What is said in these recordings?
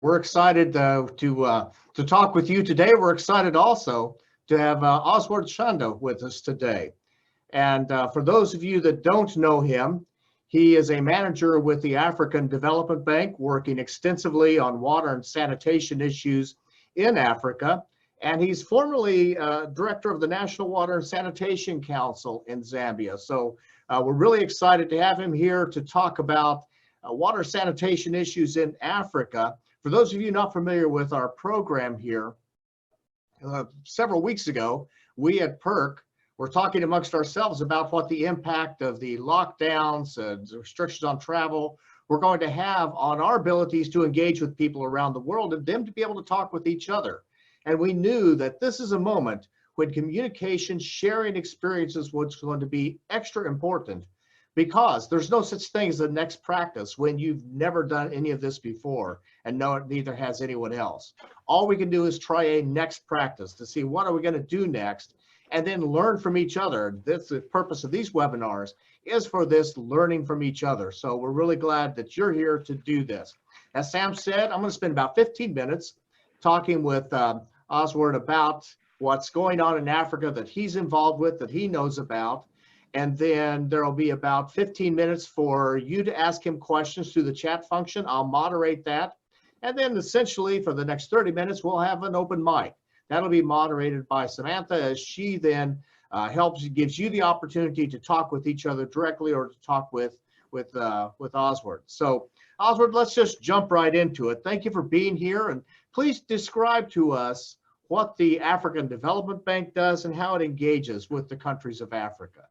We're excited to talk with you today. We're excited also to have Osward Chanda with us today. And for those of you that don't know him, he is a manager with the African Development Bank, working extensively on water and sanitation issues in Africa. And he's formerly director of the National Water and Sanitation Council in Zambia. So we're really excited to have him here to talk about water sanitation issues in Africa. For those of you not familiar with our program here, several weeks ago, we at PURC were talking amongst ourselves about what the impact of the lockdowns, the restrictions on travel, we're going to have on our abilities to engage with people around the world and them to be able to talk with each other. And we knew that this is a moment when communication, sharing experiences was going to be extra important, because there's no such thing as the next practice when you've never done any of this before, and neither has anyone else. All we can do is try a next practice to see what are we going to do next, and then learn from each other. That's the purpose of these webinars, is for this learning from each other. So we're really glad that you're here to do this. As Sam said, I'm going to spend about 15 minutes talking with Osward about what's going on in Africa that he's involved with, that he knows about. And then there'll be about 15 minutes for you to ask him questions through the chat function. I'll moderate that. And then essentially for the next 30 minutes, we'll have an open mic. That'll be moderated by Samantha, as she then gives you the opportunity to talk with each other directly or to talk with Osward. So Osward, let's just jump right into it. Thank you for being here. And please describe to us what the African Development Bank does and how it engages with the countries of Africa.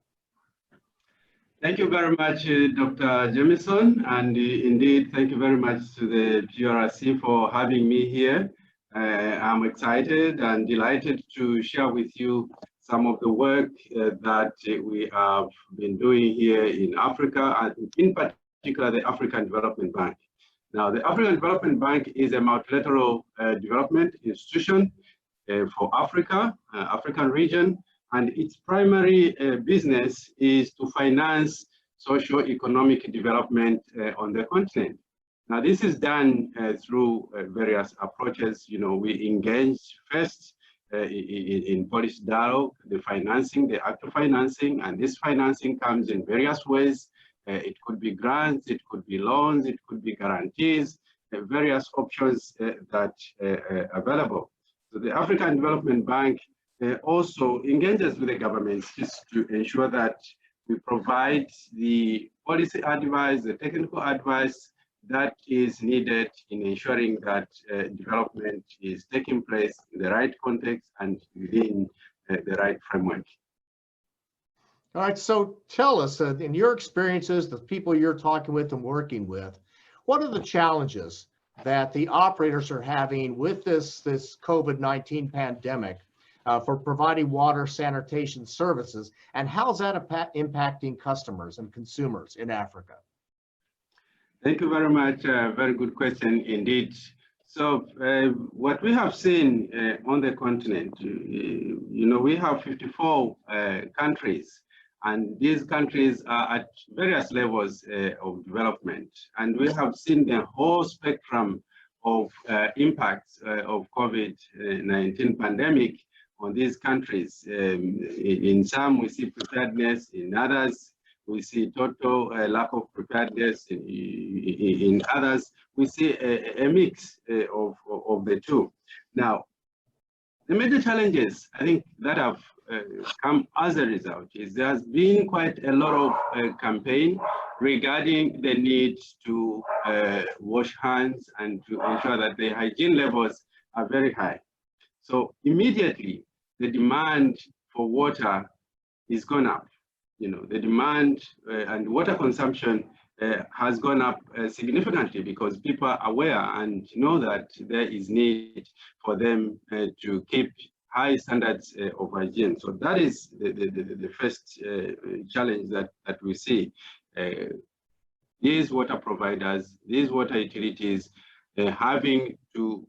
Thank you very much, Dr. Jamison, and indeed, thank you very much to the PURC for having me here. I'm excited and delighted to share with you some of the work that we have been doing here in Africa, and in particular, the African Development Bank. Now, the African Development Bank is a multilateral development institution for Africa, African region, and its primary business is to finance socio-economic development on the continent. Now, this is done through various approaches. You know, we engage first in policy dialogue, the financing, the act of financing, and this financing comes in various ways. It could be grants, it could be loans, it could be guarantees, various options that are available. So the African Development Bank also engages with the governments just to ensure that we provide the policy advice, the technical advice that is needed in ensuring that development is taking place in the right context and within the right framework. All right, so tell us, in your experiences, the people you're talking with and working with, what are the challenges that the operators are having with this COVID-19 pandemic for providing water sanitation services, and how's that impacting customers and consumers in Africa? Thank you very much. Very good question indeed. So what we have seen on the continent, you know, we have 54 countries, and these countries are at various levels of development. And we have seen the whole spectrum of impacts of COVID-19 pandemic on these countries. In some, we see preparedness. In others, we see total lack of preparedness. In others, we see a mix of the two. Now, the major challenges, I think, that have come as a result is there has been quite a lot of campaign regarding the need to wash hands and to ensure that the hygiene levels are very high. So immediately, the demand for water is gone up. You know, the demand and water consumption has gone up significantly because people are aware and know that there is need for them to keep high standards of hygiene. So that is the first challenge that we see. These water providers, these water utilities having to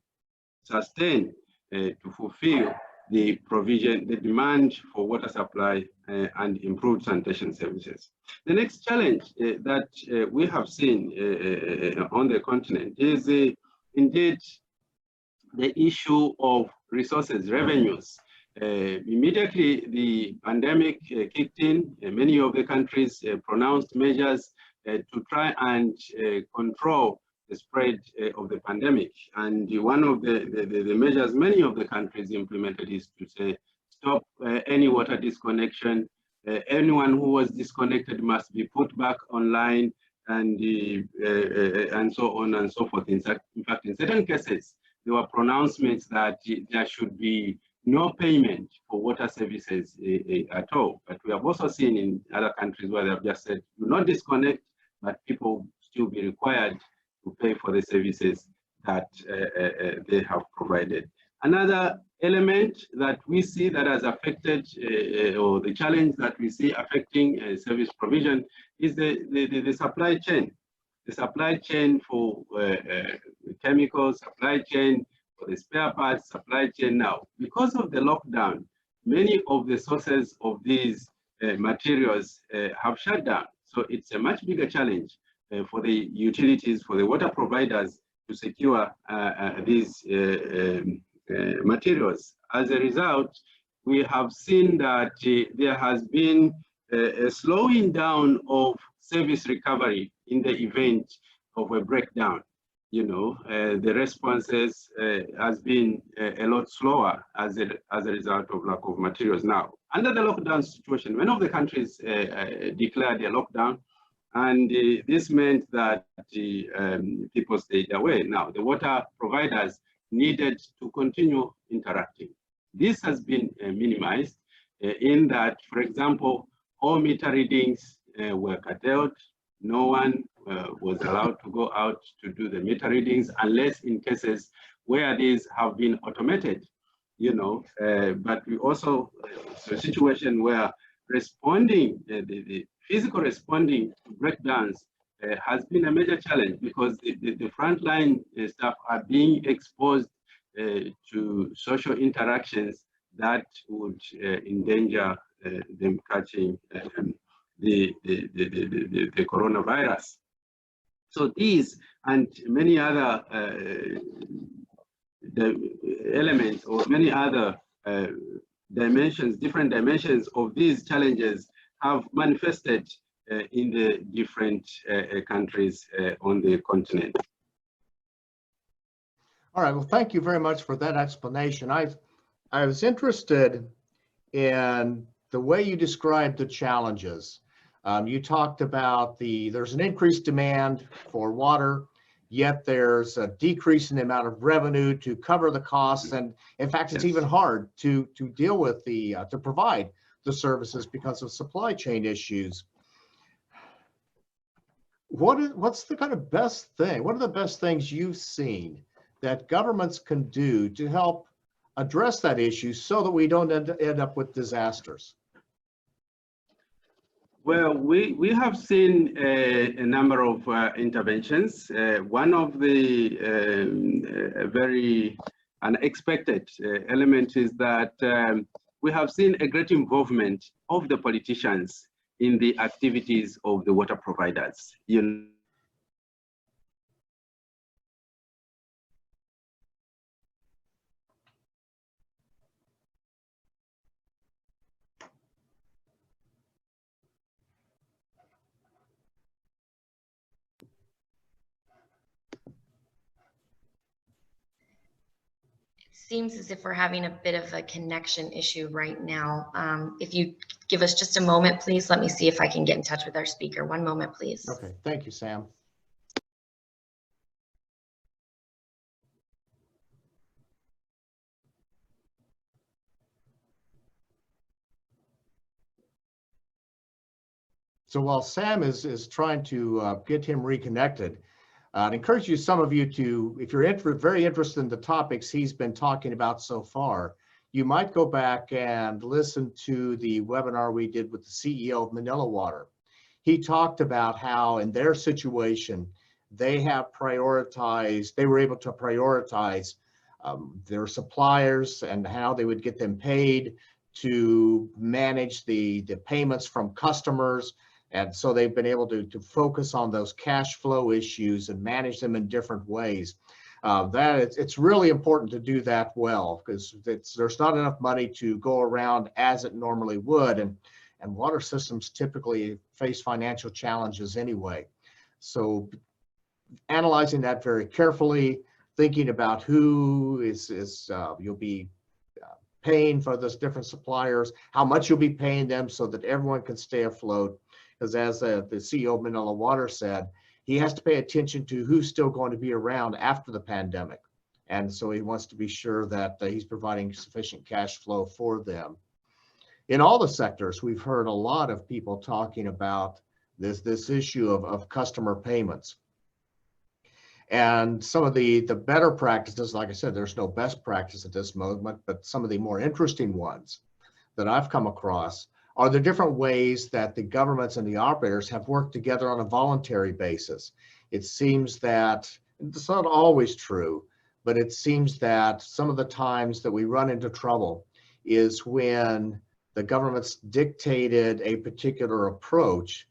sustain, to fulfill the provision, the demand for water supply and improved sanitation services. The next challenge that we have seen on the continent is indeed, the issue of resources, revenues. Immediately the pandemic kicked in, many of the countries pronounced measures to try and control the spread of the pandemic. And one of the measures many of the countries implemented is to say, stop any water disconnection. Anyone who was disconnected must be put back online, and so on and so forth. In fact, in certain cases, there were pronouncements that there should be no payment for water services at all. But we have also seen in other countries where they have just said, do not disconnect, but people still be required to pay for the services that they have provided. Another element that we see that has affected, or the challenge that we see affecting service provision, is the supply chain. The supply chain for chemicals, supply chain for the spare parts, supply chain now. Because of the lockdown, many of the sources of these materials have shut down. So it's a much bigger challenge for the utilities, for the water providers to secure these materials. As a result, we have seen that there has been a slowing down of service recovery in the event of a breakdown. You know, the responses has been a lot slower as a result of lack of materials. Now, under the lockdown situation, many of the countries declared a lockdown, and this meant that people stayed away. Now, the water providers needed to continue interacting. This has been minimized in that, for example, all meter readings were curtailed. No one was allowed to go out to do the meter readings unless in cases where these have been automated, you know. But we also, it's a situation where responding, the physical responding to breakdowns has been a major challenge, because the frontline staff are being exposed to social interactions that would endanger them catching the coronavirus. So these and many other the elements, or many other dimensions, different dimensions of these challenges have manifested in the different countries on the continent. All right, well, thank you very much for that explanation. I was interested in the way you described the challenges. You talked about there's an increased demand for water, yet there's a decrease in the amount of revenue to cover the costs. And in fact, it's even hard to deal with to provide the services because of supply chain issues. What's the kind of best thing? What are the best things you've seen that governments can do to help address that issue so that we don't end up with disasters? Well, we have seen a number of interventions. One of the very unexpected elements is that we have seen a great involvement of the politicians in the activities of the water providers. You know, seems as if we're having a bit of a connection issue right now. If you give us just a moment, please, let me see if I can get in touch with our speaker. One moment, please. Okay, thank you, Sam. So while Sam is trying to get him reconnected, I'd encourage some of you to, if you're very interested in the topics he's been talking about so far, you might go back and listen to the webinar we did with the CEO of Manila Water. He talked about how in their situation, they were able to prioritize their suppliers and how they would get them paid, to manage the payments from customers. And so they've been able to focus on those cash flow issues and manage them in different ways. It's really important to do that well, because there's not enough money to go around as it normally would, and water systems typically face financial challenges anyway. So analyzing that very carefully, thinking about who you'll be paying for those different suppliers, how much you'll be paying them so that everyone can stay afloat. Because as the CEO of Manila Water said, he has to pay attention to who's still going to be around after the pandemic. And so he wants to be sure that he's providing sufficient cash flow for them. In all the sectors, we've heard a lot of people talking about this issue of customer payments. And some of the better practices, like I said, there's no best practice at this moment, but some of the more interesting ones that I've come across are the different ways that the governments and the operators have worked together on a voluntary basis. It seems that, it's not always true, but it seems that some of the times that we run into trouble is when the government's dictated a particular approach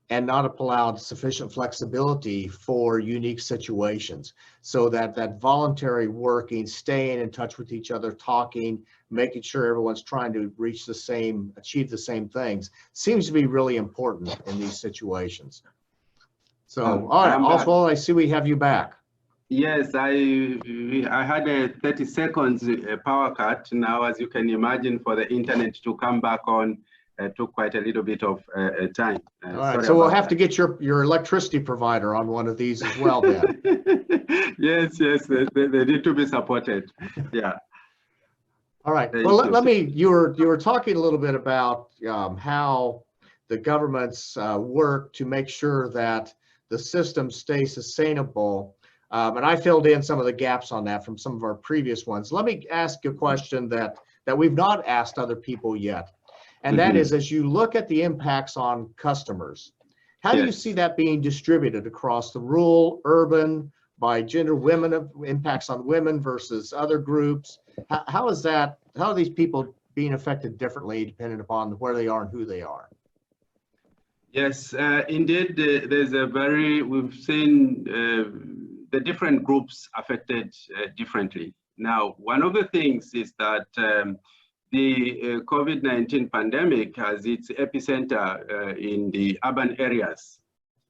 and not allowed sufficient flexibility for unique situations. So that voluntary working, staying in touch with each other, talking, making sure everyone's trying to achieve the same things, seems to be really important in these situations. So, all right, Oswald, I see we have you back. Yes, I had a 30 seconds power cut. Now, as you can imagine, for the internet to come back on, took quite a little bit of time. All right, so we'll have to get your electricity provider on one of these as well then. Yes, they need to be supported. Yeah. All right, well, you were talking a little bit about how the governments work to make sure that the system stays sustainable. And I filled in some of the gaps on that from some of our previous ones. Let me ask you a question that we've not asked other people yet. And that is, as you look at the impacts on customers, how do you see that being distributed across the rural, urban, by gender, women, impacts on women versus other groups? How are these people being affected differently depending upon where they are and who they are? Yes, indeed, we've seen the different groups affected differently. Now, one of the things is that the COVID-19 pandemic has its epicenter in the urban areas.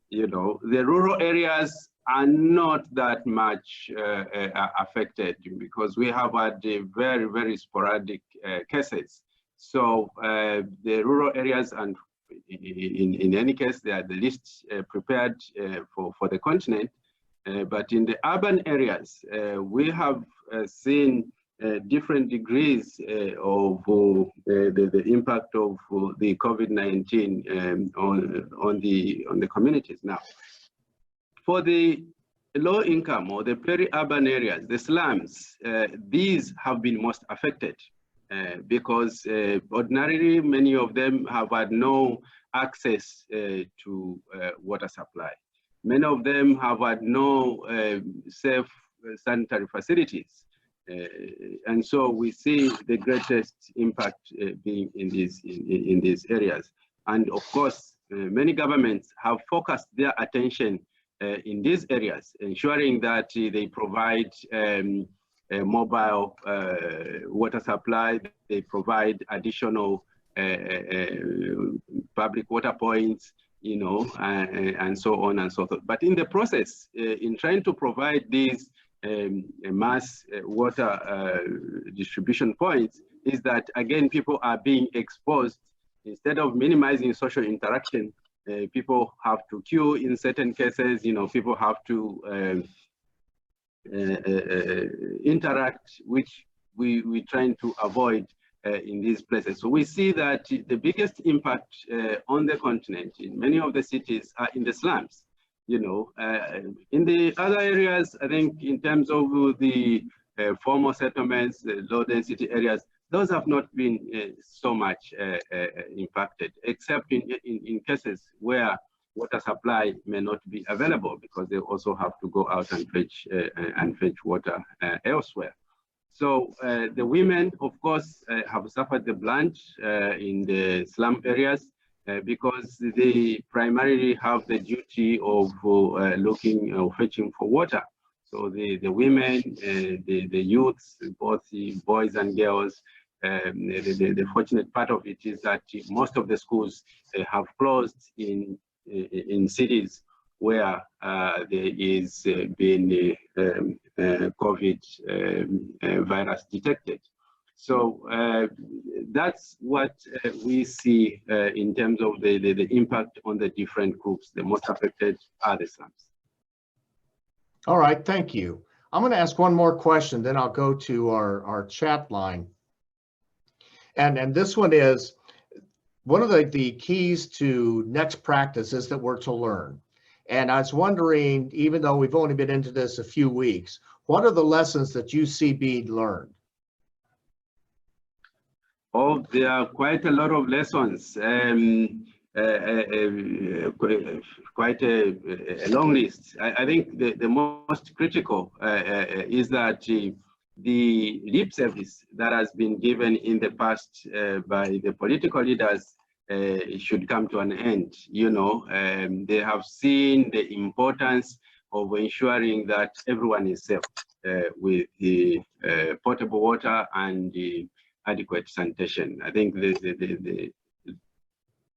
You know, the rural areas are not that much affected because we have had very, very sporadic cases. So the rural areas, and in any case, they are the least prepared for the continent. But in the urban areas, we have seen different degrees of the impact of the COVID-19 on the communities. Now, for the low income or the peri-urban areas, the slums, these have been most affected because ordinarily many of them have had no access to water supply. Many of them have had no safe sanitary facilities. And so we see the greatest impact being in these areas. And of course, many governments have focused their attention in these areas, ensuring that they provide a mobile water supply, they provide additional public water points, you know, and so on and so forth. But in the process, in trying to provide these mass water distribution points, is that again people are being exposed. Instead of minimizing social interaction, people have to queue in certain cases. You know, people have to interact, which we're trying to avoid in these places. So we see that the biggest impact on the continent in many of the cities are in the slums. You know, in the other areas, I think in terms of the formal settlements, the low density areas, those have not been so much impacted, except in cases where water supply may not be available because they also have to go out and fetch water elsewhere. So the women, of course, have suffered the brunt in the slum areas because they primarily have the duty of looking or fetching for water. So the women, the youths, both the boys and girls, the fortunate part of it is that most of the schools have closed in cities where there is been COVID virus detected. So that's what we see in terms of the impact on the different groups. The most affected are the slums. All right, thank you. I'm going to ask one more question, then I'll go to our chat line. And this one is, one of the keys to next practice is that we're to learn. And I was wondering, even though we've only been into this a few weeks, what are the lessons that you see being learned? Oh, there are quite a lot of lessons, quite a long list. I think the most critical is that the lip service that has been given in the past by the political leaders should come to an end. You know, they have seen the importance of ensuring that everyone is safe with the potable water and the adequate sanitation. I think the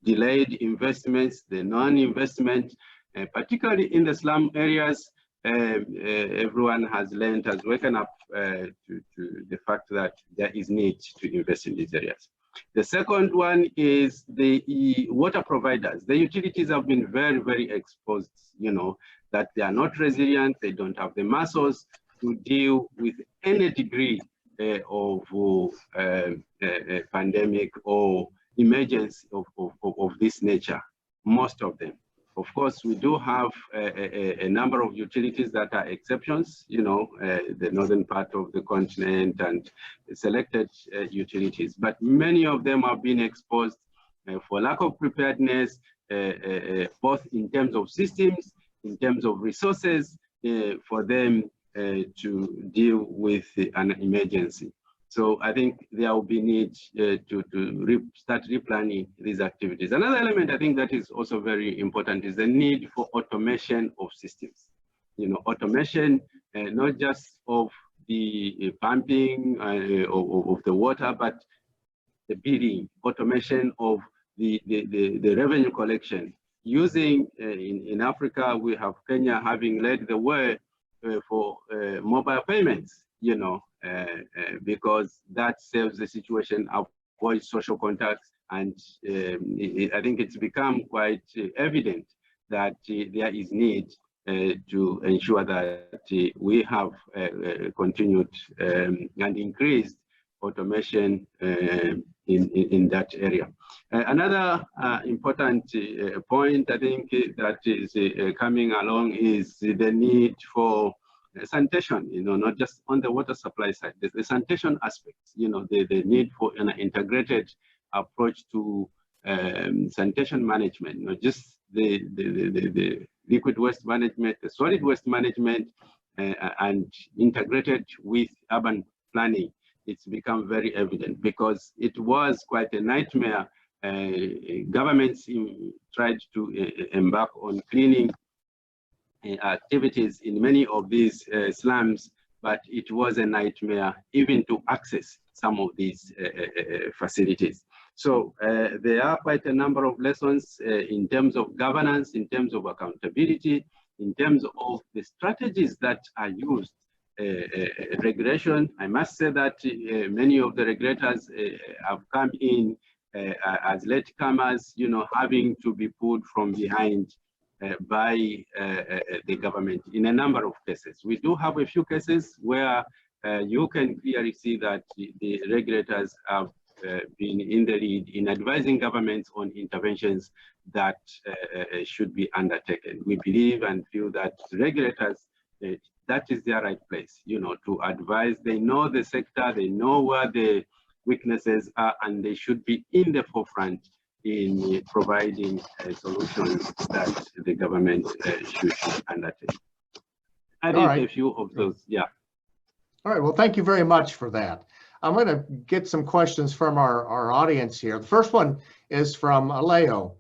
delayed investments, the non-investment, particularly in the slum areas, everyone has woken up to the fact that there is need to invest in these areas. The second one is the water providers. The utilities have been very, very exposed, you know, that they are not resilient, they don't have the muscles to deal with any degree of pandemic or emergence of this nature, most of them. Of course, we do have a number of utilities that are exceptions, you know, the northern part of the continent and selected utilities, but many of them have been exposed for lack of preparedness, both in terms of systems, in terms of resources, for them to deal with an emergency. So I think there will be need to start replanning these activities. Another element I think that is also very important is the need for automation of systems. You know, automation not just of the pumping of the water, but the bidding, automation of the revenue collection. Using, in Africa, we have Kenya having led the way for mobile payments, you know, because that saves the situation, avoids social contacts, and I think it's become quite evident that there is need to ensure that we have continued and increased automation in that area. Another important point I think that is coming along is the need for sanitation, you know, not just on the water supply side, the sanitation aspects, you know, the need for an integrated approach to sanitation management, not just the liquid waste management, the solid waste management, and integrated with urban planning. It's become very evident because it was quite a nightmare. Governments tried to embark on cleaning activities in many of these slums, but it was a nightmare even to access some of these facilities. So there are quite a number of lessons in terms of governance, in terms of accountability, in terms of the strategies that are used. Regulation, I must say that many of the regulators have come in as latecomers, you know, having to be pulled from behind by the government in a number of cases. We do have a few cases where you can clearly see that the regulators have been in the lead in advising governments on interventions that should be undertaken. We believe and feel that regulators, that is their right place, you know, to advise. They know the sector, they know where the weaknesses are, and they should be in the forefront in providing solutions that the government should undertake. I think a few of those, yeah. All right, well, thank you very much for that. I'm going to get some questions from our audience here. The first one is from Alejo.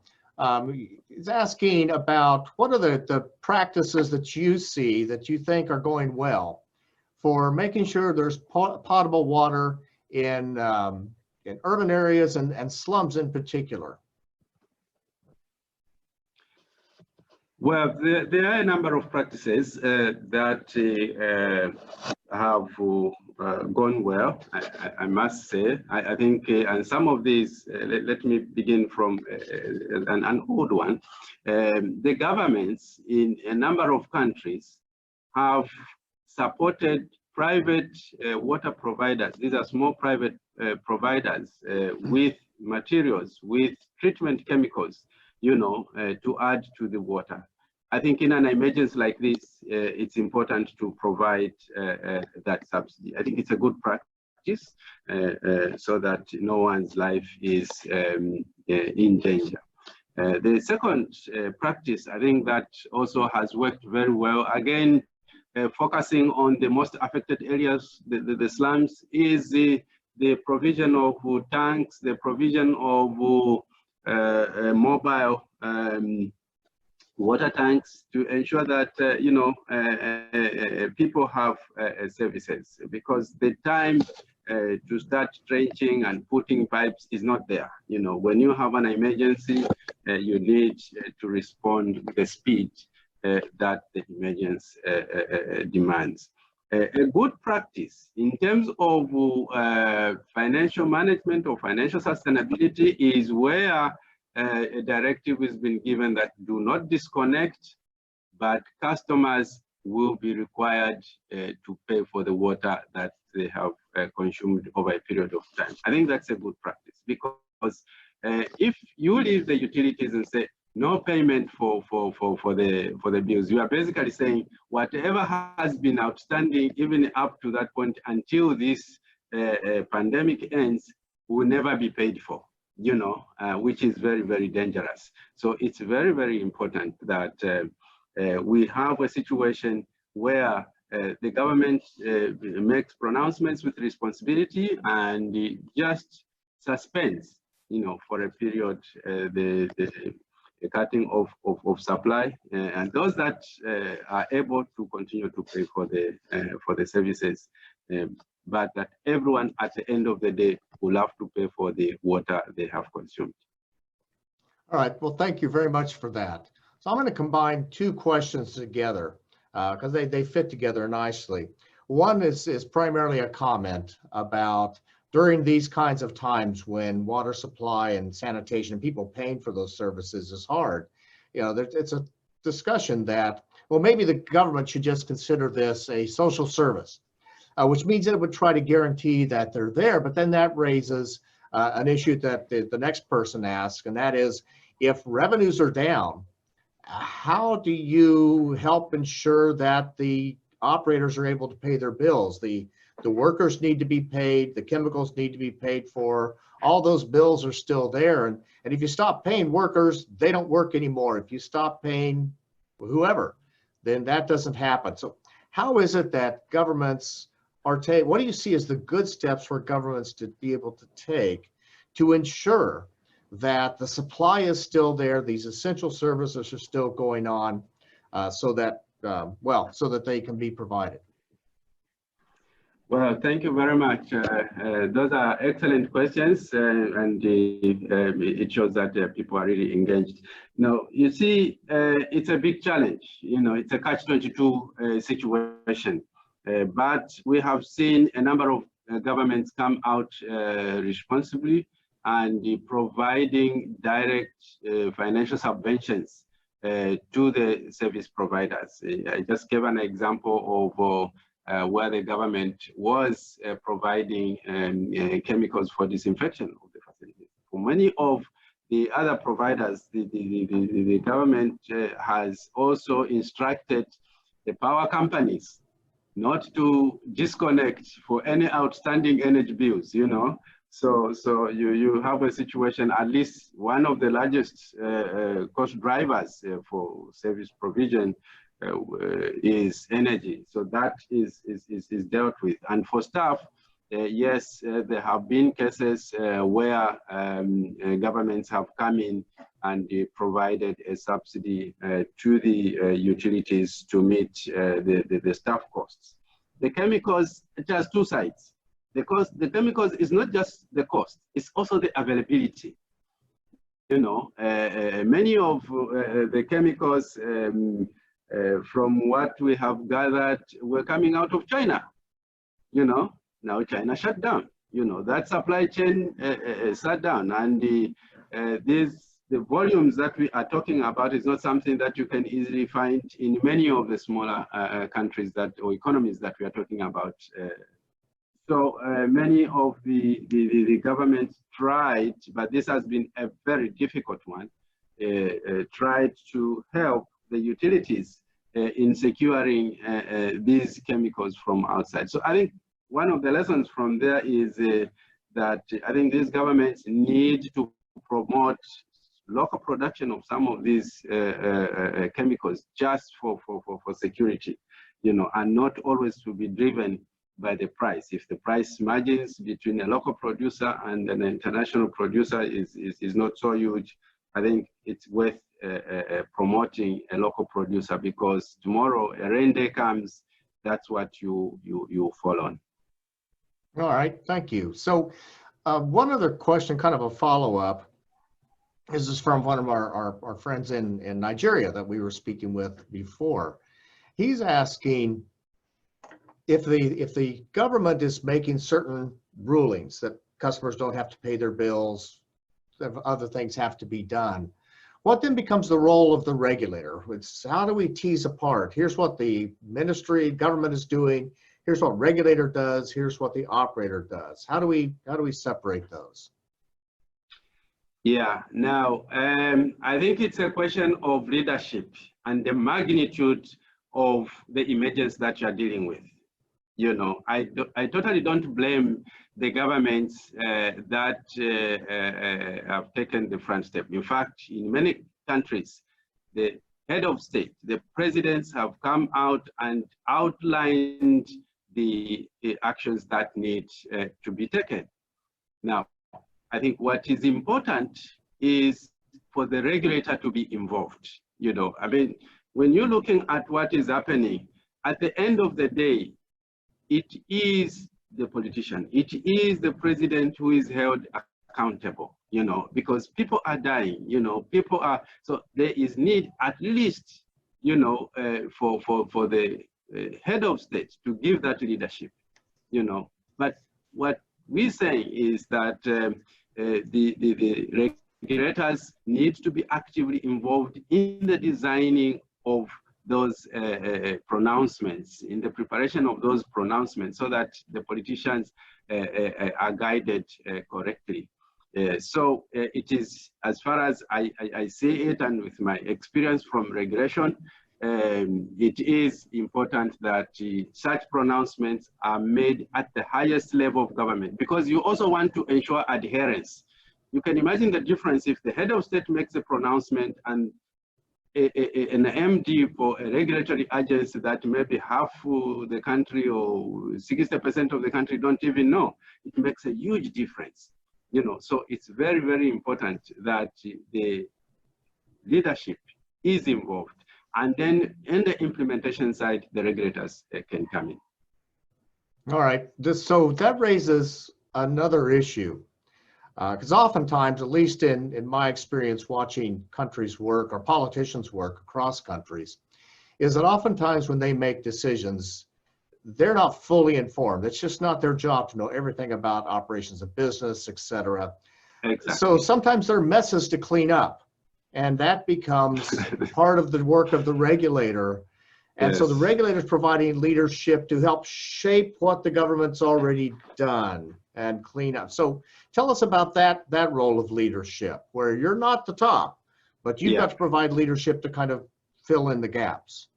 is asking about what are the practices that you see that you think are going well for making sure there's potable water in urban areas and slums in particular. Well, there are a number of practices that have gone well, I must say. I think, and some of these, let me begin from an old one. The governments in a number of countries have supported private water providers. These are small private providers with materials, with treatment chemicals, you know, to add to the water. I think in an emergency like this, it's important to provide that subsidy. I think it's a good practice so that no one's life is in danger. The second practice, I think that also has worked very well, again, focusing on the most affected areas, the slums, is the provision of tanks, the provision of mobile water tanks to ensure that you know, people have services, because the time to start trenching and putting pipes is not there. You know, when you have an emergency, you need to respond with the speed that the emergency demands. A good practice in terms of financial management or financial sustainability is where a directive has been given that do not disconnect, but customers will be required to pay for the water that they have consumed over a period of time. I think that's a good practice, because if you leave the utilities and say no payment for the bills, you are basically saying whatever has been outstanding even up to that point until this pandemic ends will never be paid for, you know, which is very, very dangerous. So it's very, very important that we have a situation where the government makes pronouncements with responsibility and just suspends, you know, for a period the cutting of supply, and those that are able to continue to pay for the services, but that everyone at the end of the day will have to pay for the water they have consumed. All right, well, thank you very much for that. So I'm going to combine two questions together because they fit together nicely. One is primarily a comment about during these kinds of times when water supply and sanitation and people paying for those services is hard. You know, it's a discussion that, well, maybe the government should just consider this a social service, which means that it would try to guarantee that they're there. But then that raises an issue that the next person asks, and that is, if revenues are down, how do you help ensure that the operators are able to pay their bills? The workers need to be paid, the chemicals need to be paid for, all those bills are still there. And if you stop paying workers, they don't work anymore. If you stop paying whoever, then that doesn't happen. So how is it that governments are what do you see as the good steps for governments to be able to take to ensure that the supply is still there, these essential services are still going on, so that they can be provided? Well, thank you very much. Those are excellent questions, and it shows that people are really engaged. Now, you see, it's a big challenge. You know, it's a catch-22 situation. But we have seen a number of governments come out responsibly and providing direct financial subventions to the service providers. I just gave an example of where the government was providing chemicals for disinfection of the facilities. For many of the other providers, the government has also instructed the power companies not to disconnect for any outstanding energy bills, you know. So you have a situation, at least one of the largest cost drivers for service provision is energy. So that is dealt with. And for staff, yes, there have been cases where governments have come in and provided a subsidy to the utilities to meet the staff costs. The chemicals, it has two sides. The chemicals is not just the cost, it's also the availability. You know, many of the chemicals, from what we have gathered, were coming out of China. You know, now China shut down. You know, that supply chain shut down, and the volumes that we are talking about is not something that you can easily find in many of the smaller countries that, or economies that we are talking about. So many of the governments tried, but this has been a very difficult one, tried to help the utilities in securing these chemicals from outside. So I think one of the lessons from there is that I think these governments need to promote local production of some of these chemicals just for security, you know, and not always to be driven by the price. If the price margins between a local producer and an international producer is not so huge, I think it's worth promoting a local producer, because tomorrow a rain day comes, that's what you fall on. All right, thank you. So one other question, kind of a follow-up. This is from one of our friends in Nigeria that we were speaking with before. He's asking if the government is making certain rulings that customers don't have to pay their bills, that other things have to be done, what then becomes the role of the regulator? It's how do we tease apart? Here's what the government is doing. Here's what regulator does. Here's what the operator does. How do we separate those? Yeah, now, I think it's a question of leadership and the magnitude of the emergency that you're dealing with. You know, I totally don't blame the governments that have taken the front step. In fact, in many countries, the head of state, the presidents have come out and outlined the actions that need to be taken. Now, I think what is important is for the regulator to be involved. You know, I mean, when you're looking at what is happening, at the end of the day, it is the politician, it is the president who is held accountable, you know, because people are dying, you know, so there is need at least, you know, for the head of state to give that leadership, you know. But what we're saying is that the regulators need to be actively involved in the designing of those pronouncements, in the preparation of those pronouncements, so that the politicians are guided correctly. So it is, as far as I see it, and with my experience from regulation, it is important that such pronouncements are made at the highest level of government, because you also want to ensure adherence. You can imagine the difference if the head of state makes a pronouncement and an MD for a regulatory agency that maybe half the country or 60% of the country don't even know. It makes a huge difference, you know. So it's very, very important that the leadership is involved, and then in the implementation side, the regulators can come in. All right, so that raises another issue. Because oftentimes, at least in my experience watching countries work or politicians work across countries, is that oftentimes when they make decisions, they're not fully informed. It's just not their job to know everything about operations of business, et cetera. Exactly. So sometimes there are messes to clean up, and that becomes part of the work of the regulator. And so the regulator is providing leadership to help shape what the government's already done and clean up. So tell us about that role of leadership, where you're not the top, but you've got to provide leadership to kind of fill in the gaps.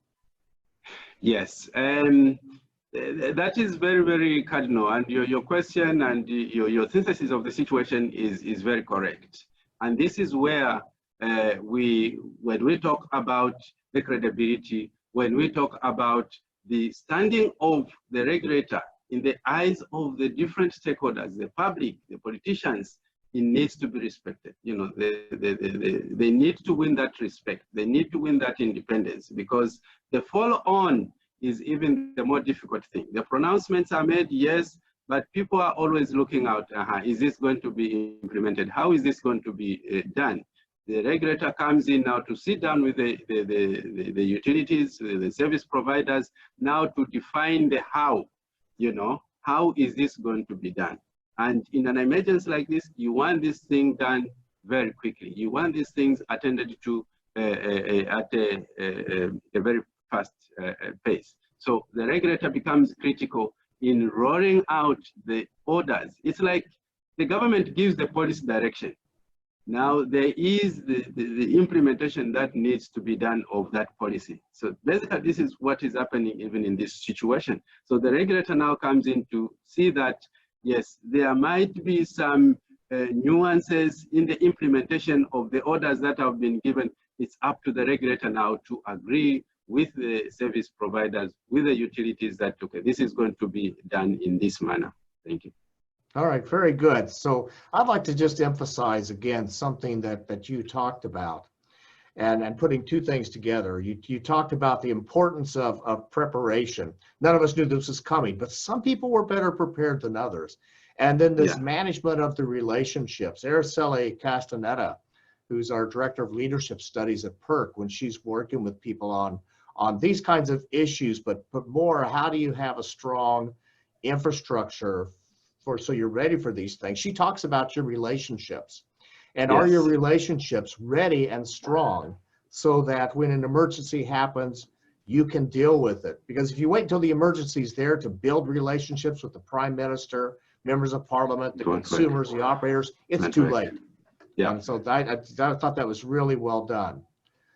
Yes, that is very, very cardinal. And your question and your synthesis of the situation is very correct. And this is where when we talk about the credibility, when we talk about the standing of the regulator in the eyes of the different stakeholders, the public, the politicians, it needs to be respected. You know, they need to win that respect. They need to win that independence, because the follow-on is even the more difficult thing. The pronouncements are made, yes, but people are always looking out, is this going to be implemented? How is this going to be done? The regulator comes in now to sit down with the utilities, the service providers, now to define the how, you know, how is this going to be done? And in an emergency like this, you want this thing done very quickly. You want these things attended to at a very fast pace. So the regulator becomes critical in rolling out the orders. It's like the government gives the policy direction. Now there is the implementation that needs to be done of that policy. So basically this is what is happening even in this situation. So the regulator now comes in to see that, yes, there might be some nuances in the implementation of the orders that have been given. It's up to the regulator now to agree with the service providers, with the utilities that, okay, this is going to be done in this manner. Thank you. All right, very good. So I'd like to just emphasize again something that you talked about, and putting two things together. You talked about the importance of preparation. None of us knew this was coming, but some people were better prepared than others. And then this management of the relationships. Araceli Castaneda, who's our Director of Leadership Studies at PURC, when she's working with people on these kinds of issues, but more, how do you have a strong infrastructure so you're ready for these things? She talks about your relationships. And are your relationships ready and strong so that when an emergency happens, you can deal with it? Because if you wait until the emergency is there to build relationships with the Prime Minister, members of Parliament, the consumers, the operators, it's too late. Yeah. And so I thought that was really well done.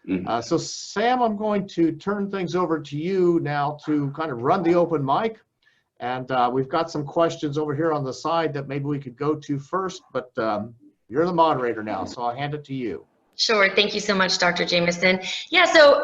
Mm-hmm. So Sam, I'm going to turn things over to you now to kind of run the open mic. And we've got some questions over here on the side that maybe we could go to first, but you're the moderator now, so I'll hand it to you. Sure. Thank you so much, Dr. Jameson. Yeah, so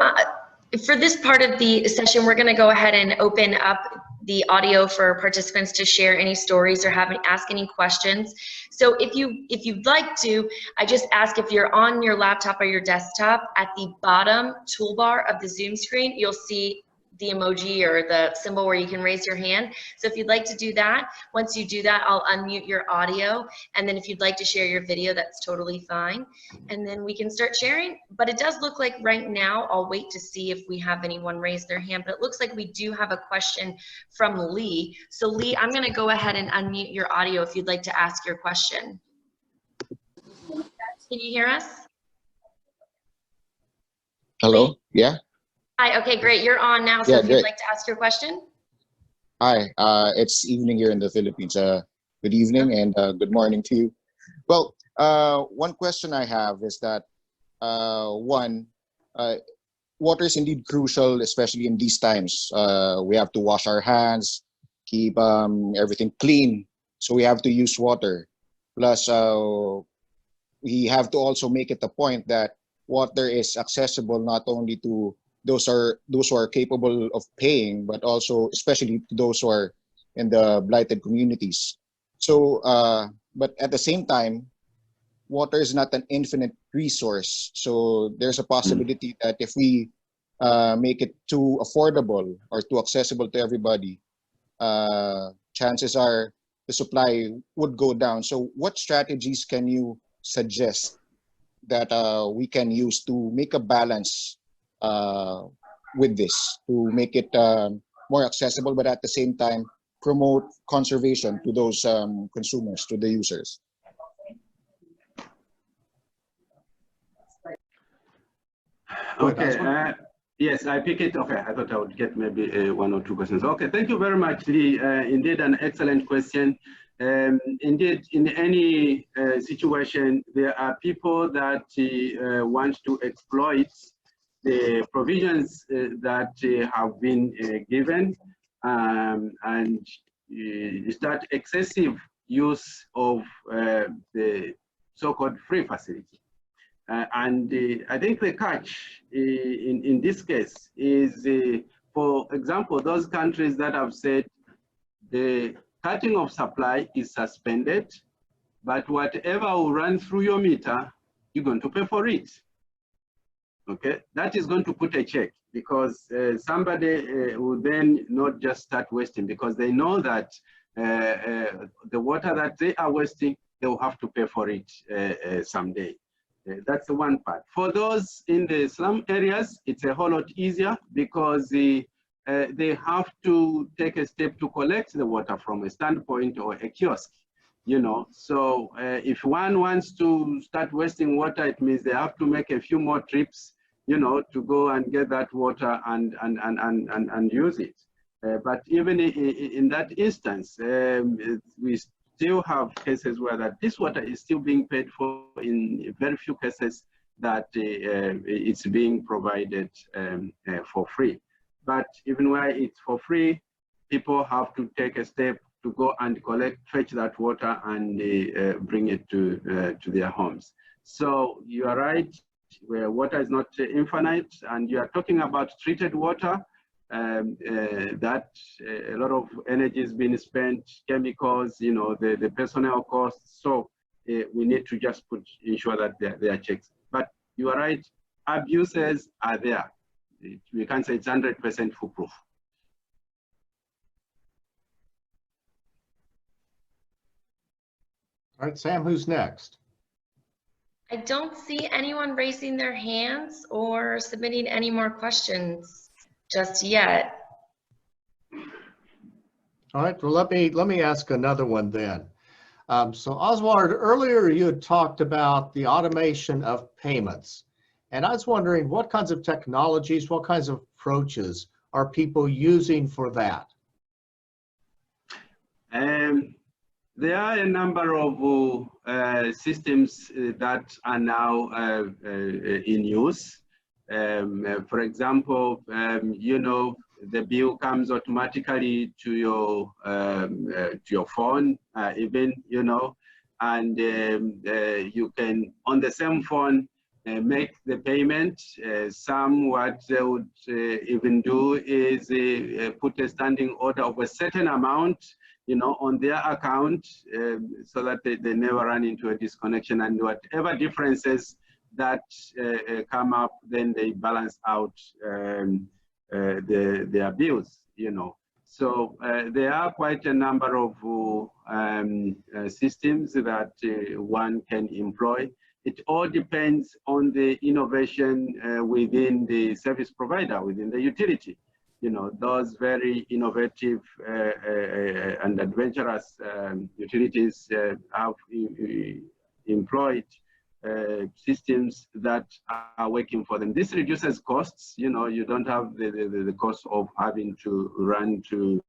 for this part of the session, we're going to go ahead and open up the audio for participants to share any stories or ask any questions. So if you'd like to, I just ask, if you're on your laptop or your desktop, at the bottom toolbar of the Zoom screen, you'll see the emoji or the symbol where you can raise your hand. So if you'd like to do that, once you do that, I'll unmute your audio. And then if you'd like to share your video, that's totally fine. And then we can start sharing. But it does look like right now, I'll wait to see if we have anyone raise their hand. But it looks like we do have a question from Lee. So Lee, I'm going to go ahead and unmute your audio if you'd like to ask your question. Can you hear us? Hello? Lee? Yeah? Hi, okay, great. You're on now, so if you'd like to ask your question. Hi, it's evening here in the Philippines. Good evening and good morning to you. Well, one question I have is that, water is indeed crucial, especially in these times. We have to wash our hands, keep everything clean, so we have to use water. Plus, we have to also make it a point that water is accessible not only to those who are capable of paying, but also especially to those who are in the blighted communities. So, but at the same time, water is not an infinite resource. So there's a possibility that if we make it too affordable or too accessible to everybody, chances are the supply would go down. So what strategies can you suggest that we can use to make a balance with this, to make it more accessible, but at the same time promote conservation to those consumers, to the users? Okay. Yes, I pick it. Okay, I thought I would get maybe one or two questions. Okay, thank you very much, Lee. Indeed, an excellent question. Indeed, in any situation, there are people that want to exploit the provisions that have been given and start excessive use of the so-called free facility. I think the catch in this case is, for example, those countries that have said the cutting of supply is suspended, but whatever will run through your meter, you're going to pay for it. Okay, that is going to put a check, because somebody will then not just start wasting, because they know that the water that they are wasting, they will have to pay for it someday. That's the one part. For those in the slum areas, it's a whole lot easier, because they have to take a step to collect the water from a standpoint or a kiosk. You know, so if one wants to start wasting water, it means they have to make a few more trips, you know, to go and get that water and use it. But even in that instance, we still have cases where that this water is still being paid for. In very few cases that it's being provided for free. But even where it's for free, people have to take a step to go and fetch that water and bring it to their homes. So you are right, where water is not infinite, and you are talking about treated water, that a lot of energy is being spent, chemicals, you know, the personnel costs. So we need to just ensure that there are checks. But you are right, abuses are there. We can't say it's 100% foolproof. All right, Sam, who's next? I don't see anyone raising their hands or submitting any more questions just yet. All right, well, let me ask another one then. So Oswald, earlier you had talked about the automation of payments. And I was wondering what kinds of technologies, what kinds of approaches are people using for that? There are a number of systems that are now in use. For example, you know, the bill comes automatically to your phone, even, you know, and you can, on the same phone, make the payment. Some, what they would even do is put a standing order of a certain amount, you know, on their account, so that they never run into a disconnection, and whatever differences that come up, then they balance out their bills, you know. So there are quite a number of systems that one can employ. It all depends on the innovation within the service provider, within the utility. You know, those very innovative and adventurous utilities have employed systems that are working for them. This reduces costs. You know, you don't have the cost of having to run to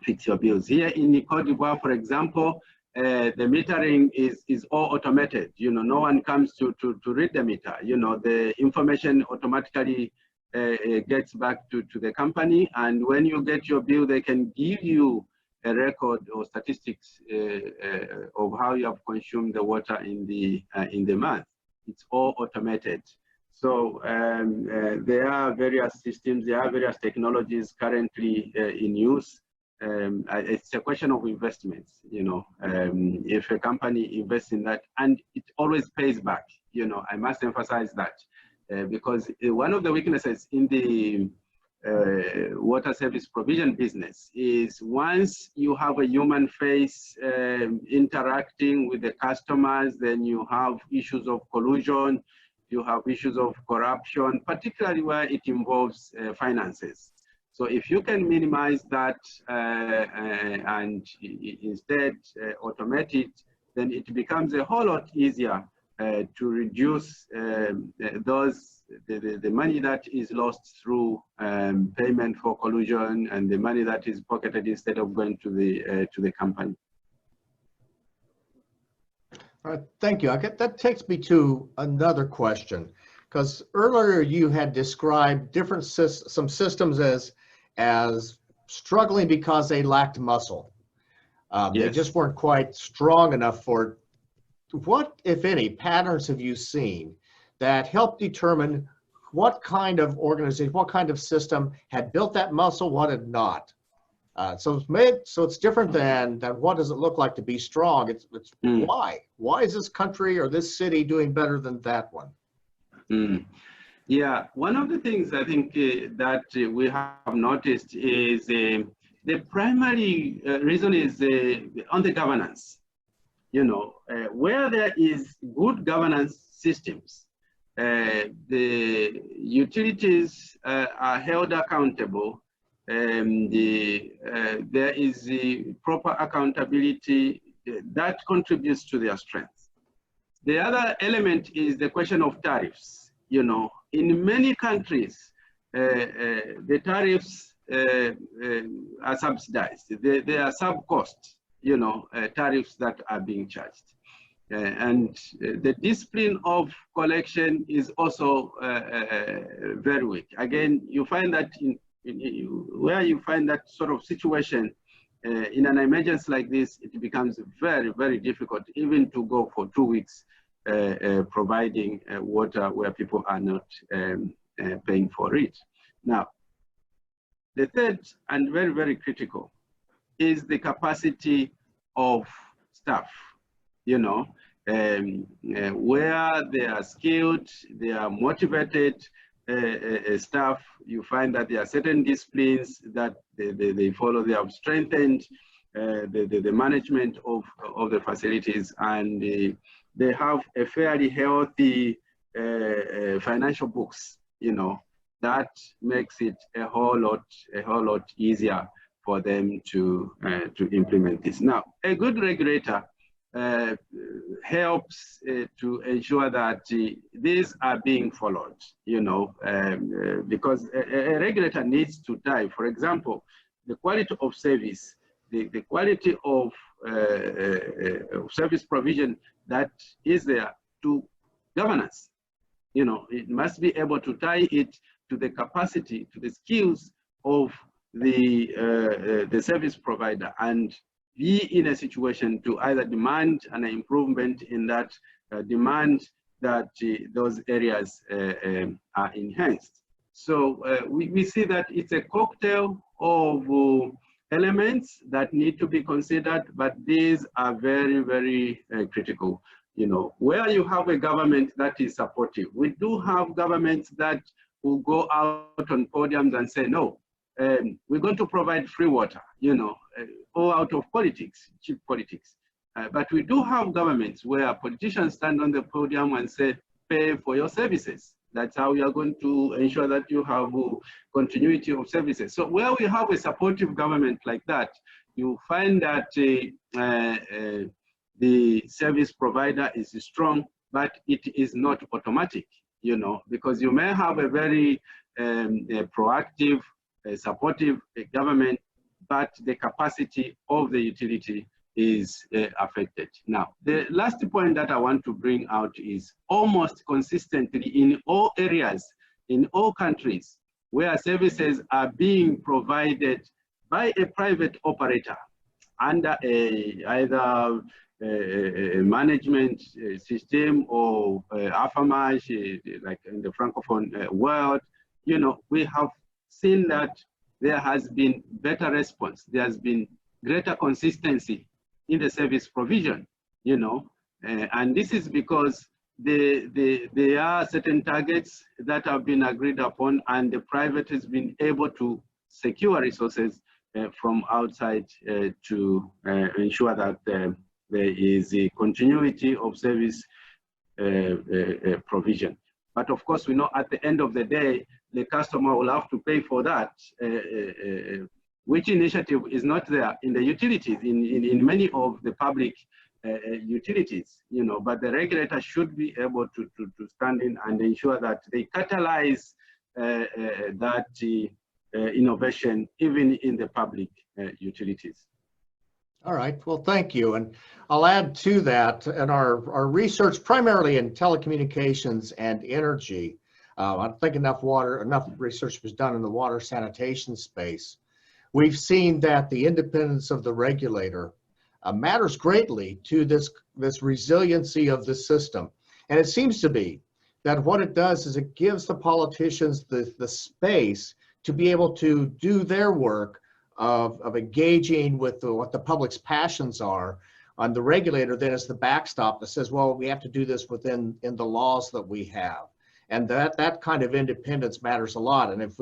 fix your bills. Here in Cote d'Ivoire, for example, the metering is all automated. You know, no one comes to read the meter. You know, the information automatically gets back to the company, and when you get your bill, they can give you a record or statistics of how you have consumed the water in the month. It's all automated. So there are various systems, there are various technologies currently in use. It's a question of investments, you know. If a company invests in that, and it always pays back, you know, I must emphasize that. Because one of the weaknesses in the water service provision business is once you have a human face interacting with the customers, then you have issues of collusion, you have issues of corruption, particularly where it involves finances. So if you can minimize that and instead automate it, then it becomes a whole lot easier to reduce the money that is lost through payment for collusion and the money that is pocketed instead of going to the company. All right, thank you. That takes me to another question, because earlier you had described some systems as struggling because they lacked muscle. Yes. They just weren't quite strong enough for it. What, if any, patterns have you seen that help determine what kind of organization, what kind of system had built that muscle, what had not? So it's different than what does it look like to be strong. It's why? Why is this country or this city doing better than that one? Yeah, one of the things I think that we have noticed is the primary reason is on the governance. You know, where there is good governance systems, the utilities are held accountable. There is the proper accountability that contributes to their strength. The other element is the question of tariffs. You know, in many countries, the tariffs are subsidized. They are sub-cost, you know, tariffs that are being charged. And the discipline of collection is also very weak. Again, you find that where you find that sort of situation in an emergency like this, it becomes very, very difficult even to go for 2 weeks providing water where people are not paying for it. Now, the third and very, very critical is the capacity of staff, you know, where they are skilled, they are motivated staff. You find that there are certain disciplines that they follow. They have strengthened the management of the facilities, and they have a fairly healthy financial books, you know, that makes it a whole lot easier for them to implement this. Now, a good regulator helps to ensure that these are being followed, you know, because a regulator needs to tie, for example, the quality of service, the quality of service provision that is there to governance. You know, it must be able to tie it to the capacity, to the skills of the service provider, and be in a situation to either demand an improvement in that, demand that those areas are enhanced. So we see that it's a cocktail of elements that need to be considered, but these are very, very critical. You know, where you have a government that is supportive. We do have governments that will go out on podiums and say, no, we're going to provide free water, you know, all out of politics, cheap politics. But we do have governments where politicians stand on the podium and say, pay for your services. That's how we are going to ensure that you have continuity of services. So where we have a supportive government like that, you find that the service provider is strong, but it is not automatic, you know, because you may have a very proactive, supportive government, but the capacity of the utility is affected. Now, the last point that I want to bring out is almost consistently in all areas, in all countries, where services are being provided by a private operator under either a management system or affirmage, like in the Francophone world, you know, we have seen that there has been better response. There has been greater consistency in the service provision, you know, and this is because there are certain targets that have been agreed upon, and the private has been able to secure resources from outside to ensure that there is a continuity of service provision. But of course, we know at the end of the day, the customer will have to pay for that, which initiative is not there in the utilities, in many of the public utilities, you know, but the regulator should be able to stand in and ensure that they catalyze that innovation even in the public utilities. All right, well, thank you. And I'll add to that, in our research, primarily in telecommunications and energy, I think enough research was done in the water sanitation space. We've seen that the independence of the regulator matters greatly to this resiliency of the system. And it seems to be that what it does is it gives the politicians the space to be able to do their work of engaging with what the public's passions are. On the regulator then is the backstop that says, well, we have to do this within the laws that we have. And that kind of independence matters a lot. And if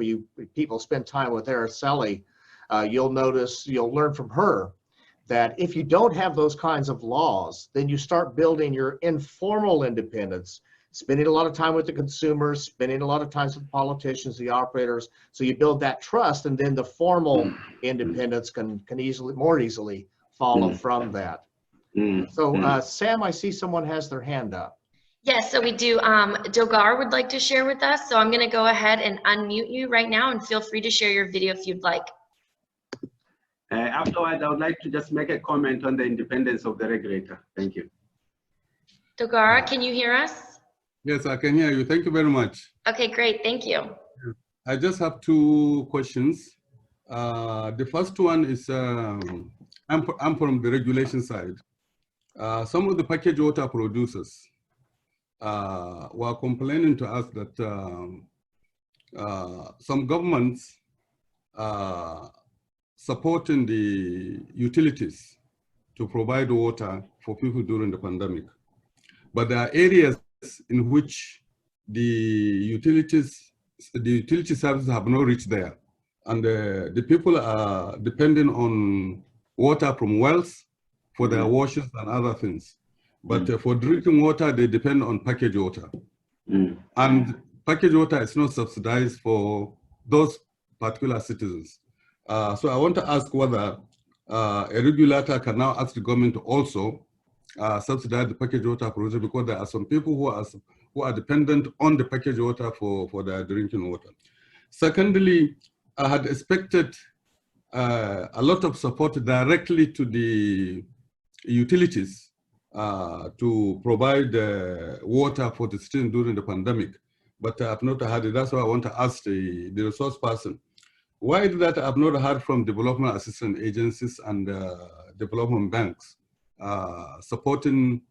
people spend time with Araceli, you'll learn from her that if you don't have those kinds of laws, then you start building your informal independence, spending a lot of time with the consumers, spending a lot of time with politicians, the operators. So you build that trust, and then the formal independence can more easily follow from that. So Sam, I see someone has their hand up. Yes, so we do. Dogar would like to share with us, so I'm going to go ahead and unmute you right now, and feel free to share your video if you'd like. Afterwards, I would like to just make a comment on the independence of the regulator. Thank you. Dogar, can you hear us? Yes, I can hear you. Thank you very much. Okay, great. Thank you. I just have two questions. The first one is, I'm from the regulation side. Some of the packaged water producers were complaining to us that some governments supporting the utilities to provide water for people during the pandemic. But there are areas in which the utility services have not reached there. And the people are depending on water from wells for their washes and other things. But for drinking water, they depend on packaged water. And packaged water is not subsidized for those particular citizens. So I want to ask whether a regulator can now ask the government to also subsidize the packaged water producer, because there are some people who are dependent on the packaged water for their drinking water. Secondly, I had expected a lot of support directly to the utilities to provide water for the citizens during the pandemic, but I have not heard it. That's why I want to ask the resource person, why is that I've not heard from development assistance agencies and development banks supporting,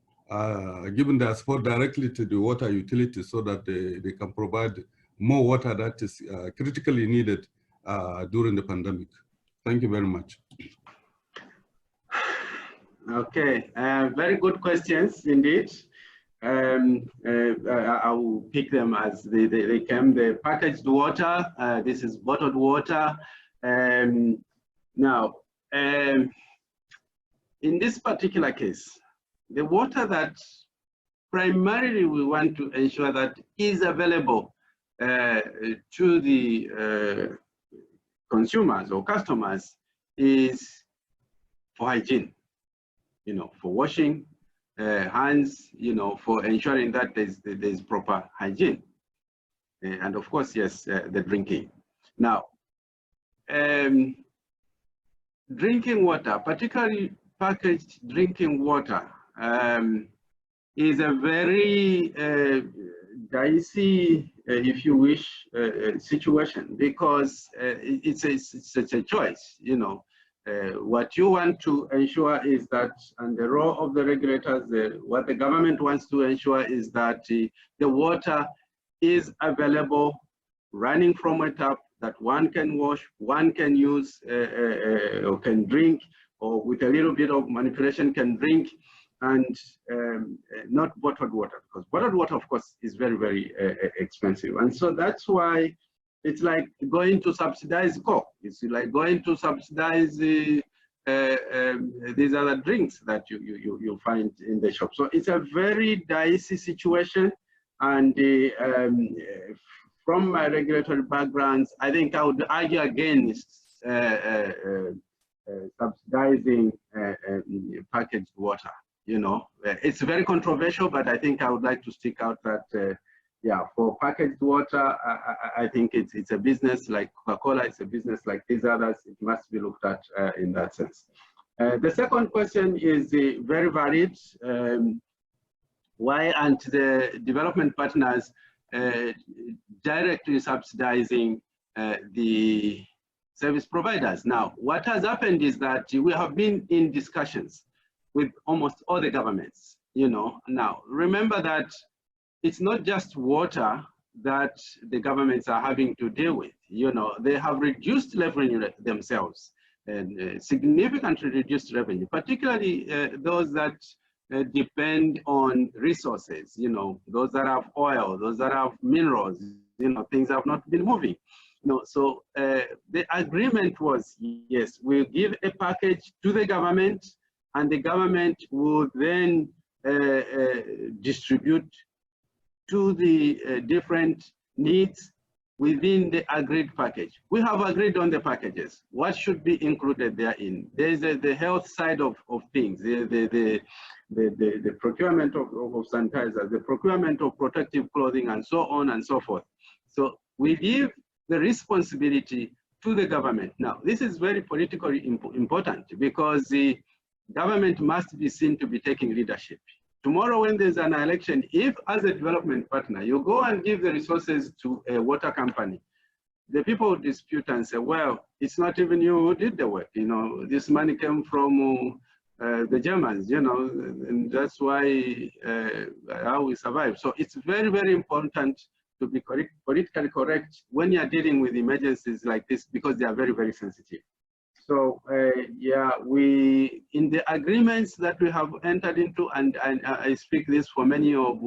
giving their support directly to the water utilities so that they can provide more water that is critically needed during the pandemic. Thank you very much. Okay, very good questions indeed. I will pick them as they came. The packaged water, this is bottled water. Now, in this particular case, the water that primarily we want to ensure that is available to the consumers or customers is for hygiene, for washing hands, for ensuring that there's proper hygiene. And of course, yes, the drinking. Now, drinking water, particularly packaged drinking water, is a very dicey, if you wish, situation, because it's a choice, What you want to ensure is that, and the role of the regulators, what the government wants to ensure is that the water is available, running from a tap, that one can wash, one can use, or can drink, or with a little bit of manipulation can drink, and not bottled water, because bottled water, of course, is very, very expensive. And so that's why it's like going to subsidize Coke. It's like going to subsidize these other drinks that you find in the shop. So it's a very dicey situation. And from my regulatory backgrounds, I think I would argue against subsidizing packaged water. It's very controversial, but I think I would like to stick out that yeah, for packaged water, I think it's a business like Coca-Cola, it's a business like these others. It must be looked at in that sense. The second question is very valid. Why aren't the development partners directly subsidizing the service providers? Now, what has happened is that we have been in discussions with almost all the governments, Now, remember that it's not just water that the governments are having to deal with. They have reduced leveraging themselves. significantly reduced revenue, particularly those that depend on resources, you know, those that have oil, those that have minerals, you know, things have not been moving. No, so the agreement was, yes, we'll give a package to the government, and the government will then distribute to the different needs within the agreed package. We have agreed on the packages. What should be included therein? There is the health side of things, the procurement of sanitizers, the procurement of protective clothing, and so on and so forth. So we give the responsibility to the government. Now, this is very politically important because the government must be seen to be taking leadership. Tomorrow when there's an election, if as a development partner, you go and give the resources to a water company, the people dispute and say, well, it's not even you who did the work. You know, this money came from the Germans, you know, and that's why how we survive. So it's very, very important to be politically correct when you're dealing with emergencies like this, because they are very, very sensitive. So yeah, we, in the agreements that we have entered into, and I speak this for many of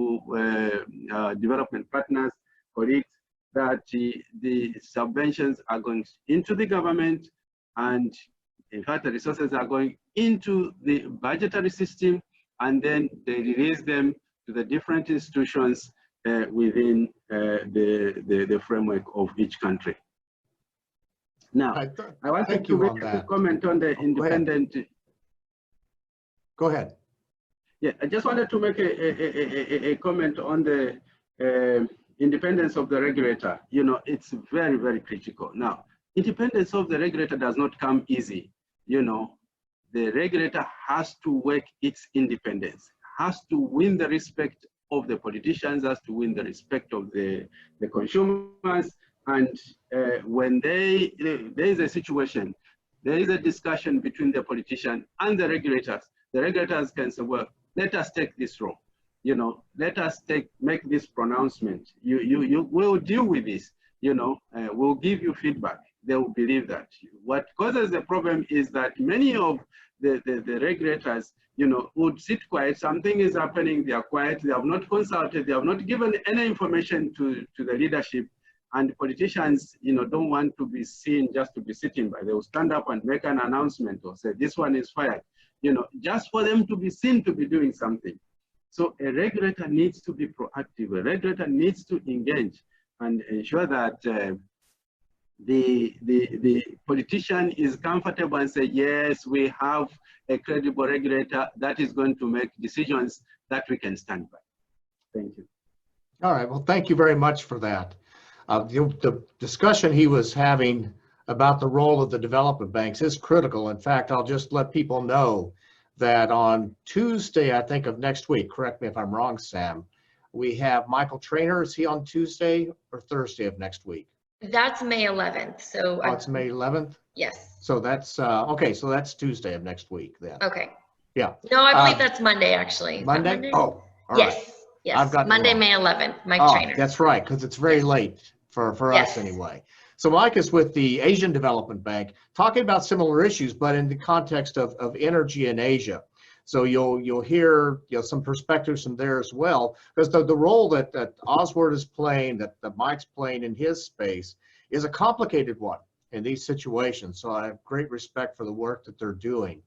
development partners, colleagues, that the subventions are going into the government, and in fact the resources are going into the budgetary system, and then they release them to the different institutions within the framework of each country. Now, I wanted to make a comment on the independent. Go ahead. Yeah, I just wanted to make a comment on the independence of the regulator. You know, it's very, very critical. Now, independence of the regulator does not come easy. You know, the regulator has to work its independence, has to win the respect of the politicians, has to win the respect of the consumers. And when there is a situation, there is a discussion between the politician and the regulators can say, well, let us take this role. You know, let us make this pronouncement. You will deal with this, you know, we'll give you feedback. They will believe that. What causes the problem is that many of the regulators, you know, would sit quiet. Something is happening, they are quiet, they have not consulted, they have not given any information to the leadership. And politicians, you know, don't want to be seen just to be sitting by. They will stand up and make an announcement or say, this one is fired, you know, just for them to be seen to be doing something. So a regulator needs to be proactive. A regulator needs to engage and ensure that the politician is comfortable and say, yes, we have a credible regulator that is going to make decisions that we can stand by. Thank you. All right, well, thank you very much for that. The discussion he was having about the role of the development banks is critical. In fact, I'll just let people know that on Tuesday, I think of next week, correct me if I'm wrong, Sam, we have Michael Trainer. Is he on Tuesday or Thursday of next week? That's May 11th. So it's May 11th? Yes. So that's, okay, so that's Tuesday of next week then. Okay. Yeah. No, I believe that's Monday actually. Monday? Monday? Oh, all yes. right. Yes, I've got Monday, May 11th, Mike Trainer. That's right, because it's very late for us anyway. So Mike is with the Asian Development Bank, talking about similar issues, but in the context of energy in Asia. So you'll hear some perspectives from there as well, because the role that Osward is playing, that Mike's playing in his space, is a complicated one in these situations. So I have great respect for the work that they're doing.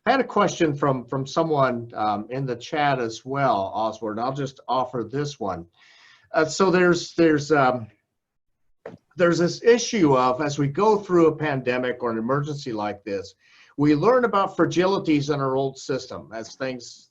I had a question from someone in the chat as well, Oswald. I'll just offer this one. So there's this issue of, as we go through a pandemic or an emergency like this, we learn about fragilities in our old system as things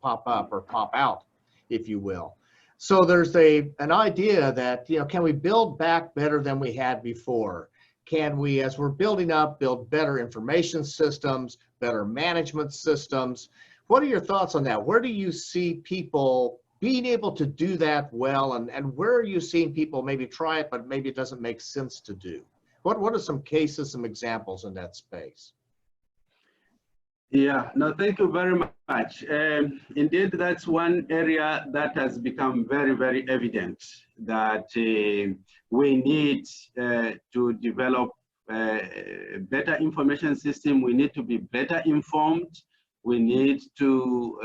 pop up or pop out, if you will. So there's an idea that, you know, can we build back better than we had before? Can we, as we're building up, build better information systems, better management systems? What are your thoughts on that? Where do you see people being able to do that well, and where are you seeing people maybe try it, but maybe it doesn't make sense to do? What are some cases, some examples in that space? Yeah, no, thank you very much. Indeed, that's one area that has become very, very evident, that we need to develop better information system. We need to be better informed. We need to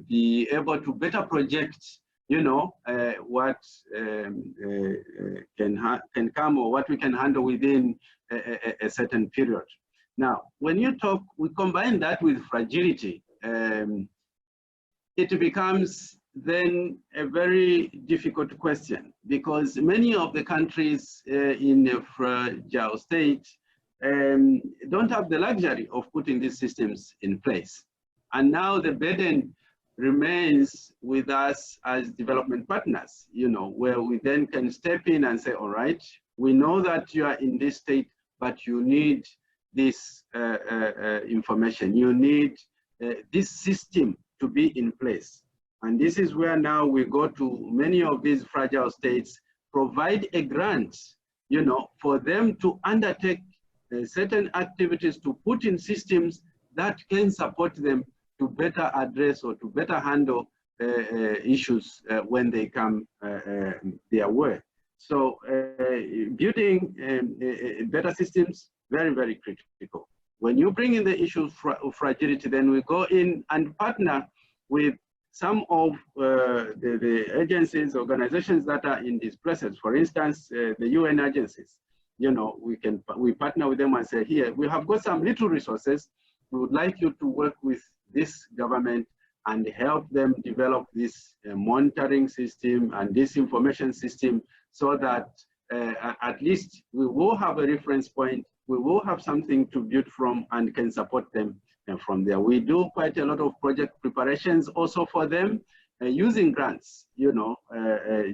be able to better project, you know, what can come or what we can handle within a certain period. Now, when you talk, we combine that with fragility. It becomes then a very difficult question, because many of the countries in a fragile state don't have the luxury of putting these systems in place. And now the burden remains with us as development partners, you know, where we then can step in and say, all right, we know that you are in this state, but you need this information. You need this system to be in place. And this is where now we go to many of these fragile states, provide a grant, you know, for them to undertake certain activities, to put in systems that can support them to better address or to better handle issues when they come their way. So building better systems, very, very critical. When you bring in the issue of fragility, then we go in and partner with some of the agencies, organizations that are in these places. For instance, the UN agencies. You know, we partner with them and say, here, we have got some little resources. We would like you to work with this government and help them develop this monitoring system and this information system, so that at least we will have a reference point, we will have something to build from and can support them from there. We do quite a lot of project preparations also for them, using grants, you know,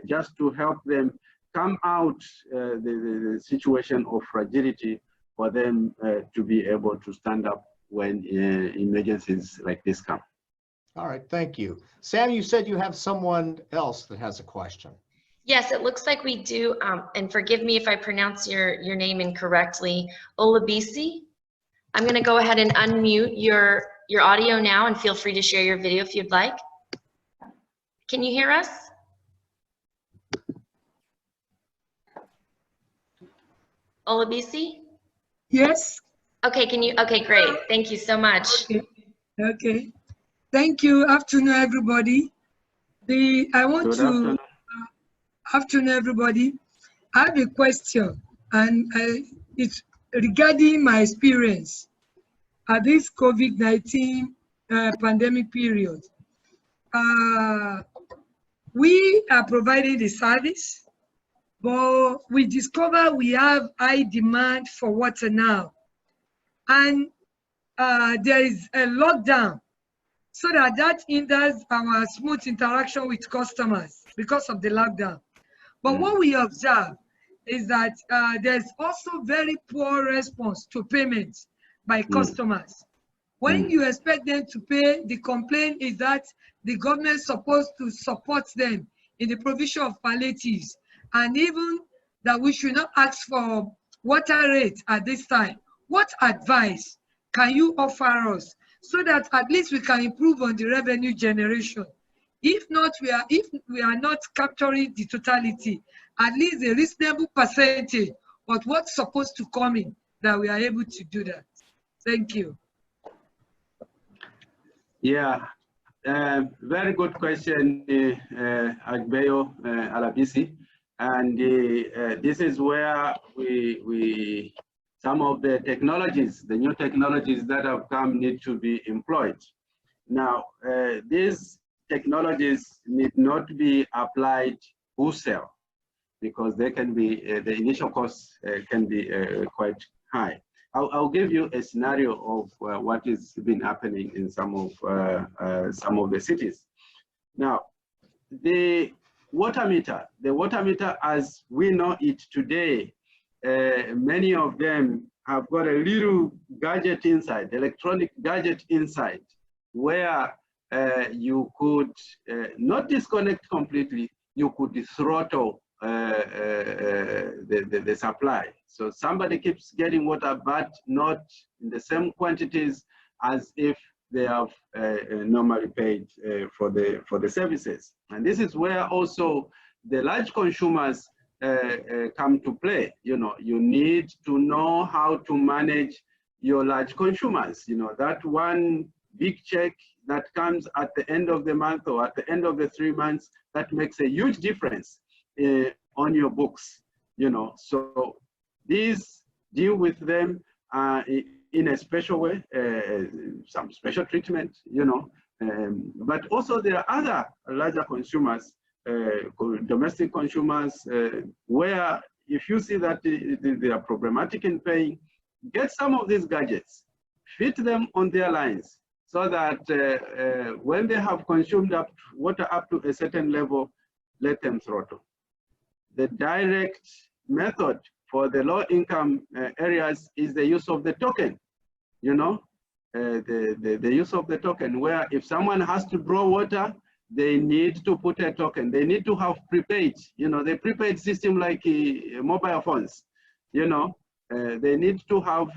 just to help them come out the situation of fragility, for them to be able to stand up when emergencies like this come. All right, thank you. Sam, you said you have someone else that has a question. Yes, it looks like we do, and forgive me if I pronounce your name incorrectly, Olabisi. I'm going to go ahead and unmute your audio now, and feel free to share your video if you'd like. Can you hear us? Olabisi? Yes. Okay, okay, great. Thank you so much. Okay. Thank you. Afternoon, everybody. Afternoon, everybody. I have a question, and it's regarding my experience at this COVID-19 pandemic period. We are providing the service, but we discover we have high demand for water now. And there is a lockdown, so that hinders our smooth interaction with customers because of the lockdown. But what we observe is that there's also very poor response to payments by customers. When you expect them to pay, the complaint is that the government is supposed to support them in the provision of palliatives, and even that we should not ask for water rates at this time. What advice can you offer us so that at least we can improve on the revenue generation? If we are not capturing the totality, at least a reasonable percentage of what's supposed to come in, that we are able to do that. Thank you. Yeah, very good question, Agbeyo Alabisi. And this is where some of the technologies, the new technologies that have come, need to be employed. Now, these technologies need not be applied wholesale, because they can be, the initial costs can be quite high. I'll give you a scenario of what has been happening in some of the cities. Now, the water meter as we know it today, many of them have got a little gadget inside, electronic gadget inside, where you could not disconnect completely, you could throttle the supply. So somebody keeps getting water, but not in the same quantities as if they have normally paid for the services. And this is where also the large consumers come to play. You know, you need to know how to manage your large consumers. You know, that one big check that comes at the end of the month or at the end of the 3 months, that makes a huge difference on your books. You know, so these deal with them in a special way, some special treatment, you know, but also there are other larger consumers, domestic consumers, where if you see that they are problematic in paying, get some of these gadgets, fit them on their lines so that when they have consumed water up to a certain level, let them throttle. The direct method for the low income areas is the use of the token, you know, the use of the token, where if someone has to draw water, they need to put a token. They need to have prepaid, you know, the prepaid system like mobile phones, you know, they need to have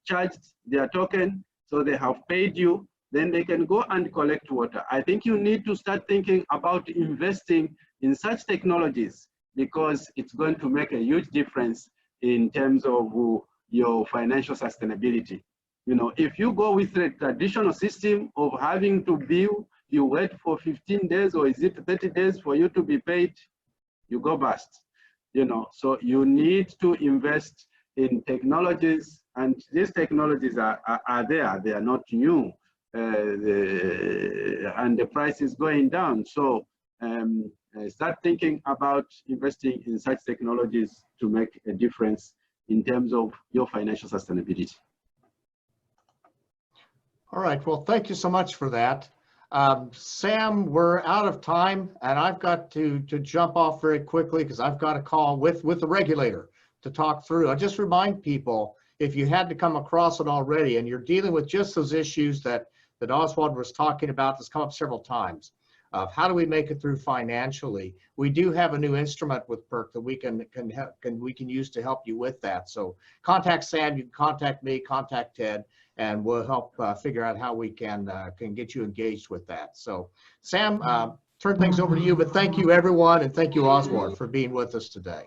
charged their token, so they have paid you, then they can go and collect water. I think you need to start thinking about investing in such technologies, because it's going to make a huge difference in terms of your financial sustainability. You know, if you go with a traditional system of having to bill, you wait for 15 days or is it 30 days for you to be paid, you go bust. You know, so you need to invest in technologies, and these technologies are there, they are not new, and the price is going down. So start thinking about investing in such technologies to make a difference in terms of your financial sustainability. All right, well, thank you so much for that. Sam, we're out of time, and I've got to jump off very quickly because I've got a call with the regulator to talk through. I just remind people, if you had to come across it already and you're dealing with just those issues that Oswald was talking about, that's come up several times, of how do we make it through financially, we do have a new instrument with PURC that we can use to help you with that. So contact Sam, you can contact me, contact Ted, and we'll help figure out how we can get you engaged with that. So Sam, turn things over to you, but thank you everyone, and thank you Oswald for being with us today.